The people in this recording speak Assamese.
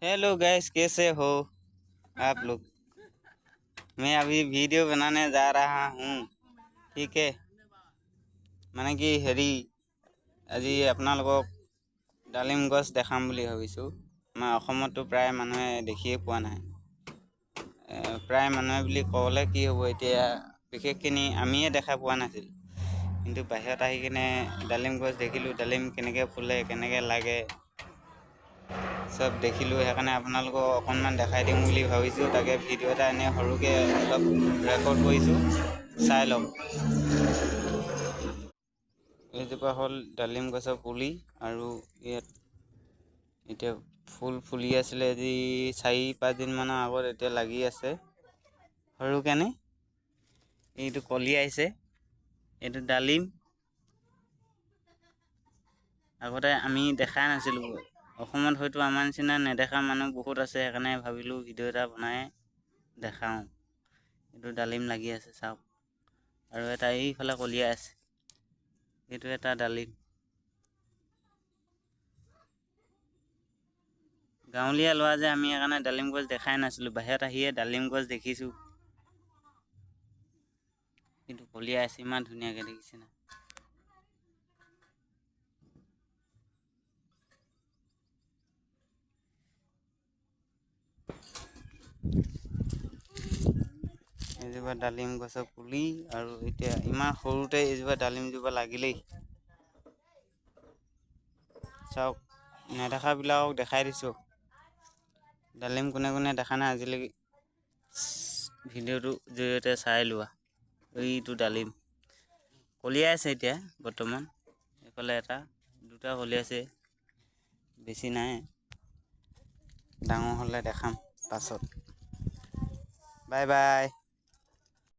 हेलो गाइस, कैसे हो आप लोग। मैं अभी वीडियो बनाने जा रहा हूँ। ठीक है, মানে কি হেৰি আজি আপোনালোকক ডালিম গছ দেখাম বুলি ভাবিছোঁ। আমাৰ অসমতো প্ৰায় মানুহে দেখিয়ে পোৱা নাই। প্ৰায় মানুহে বুলি ক'লে কি হ'ব, এতিয়া বিশেষখিনি আমিয়ে দেখা পোৱা নাছিলোঁ, কিন্তু বাহিৰত আহি কিনে ডালিম গছ দেখিলোঁ। ডালিম কেনেকৈ ফুলে, কেনেকৈ লাগে চব দেখিলোঁ। সেইকাৰণে আপোনালোকক অকণমান দেখাই দিম বুলি ভাবিছোঁ। তাকে ভিডিঅ' এটা এনেই সৰুকৈ অলপ ৰেকৰ্ড কৰিছোঁ, চাই লওক। এইজোপা হ'ল ডালিম গছৰ পুলি, আৰু ইয়াত এতিয়া ফুলি আছিলে আজি 4-5 দিনমানৰ আগত, এতিয়া লাগি আছে সৰুকেনে। এইটো কলি আহিছে, এইটো ডালিম। আগতে আমি দেখাই নাছিলোঁ। অসমত হয়তো আমাৰ নিচিনা নেদেখা মানুহ বহুত আছে, সেইকাৰণে ভাবিলোঁ ভিডিঅ' এটা বনাই দেখাওঁ। এইটো ডালিম লাগি আছে চাওক, আৰু এটা এইফালে কলিয়াই আছে, এইটো এটা ডালিম। গাঁৱলীয়া ল'ৰা যে আমি, সেইকাৰণে ডালিম গছ দেখাই নাছিলোঁ। বাহিৰত আহিয়ে ডালিম গছ দেখিছোঁ। কিন্তু কলিয়াই আছে ইমান ধুনীয়াকৈ, দেখিছে না। এইজোপা ডালিম গছৰ পুলি, আৰু এতিয়া ইমান সৰুতে এইজোপা ডালিমজোপা লাগিলেই। চাওক, নেদেখাবিলাকক দেখাই দিছোঁ। ডালিম কোনে কোনে দেখা নাই আজিলৈকে, ভিডিঅ'টোৰ জৰিয়তে চাই লোৱা। এইটো ডালিম কলিয়াই আছে এতিয়া বৰ্তমান। এইফালে এটা দুটা কলিয়াইছে, বেছি নাই। ডাঙৰ হ'লে দেখাম পাছত। Bye bye.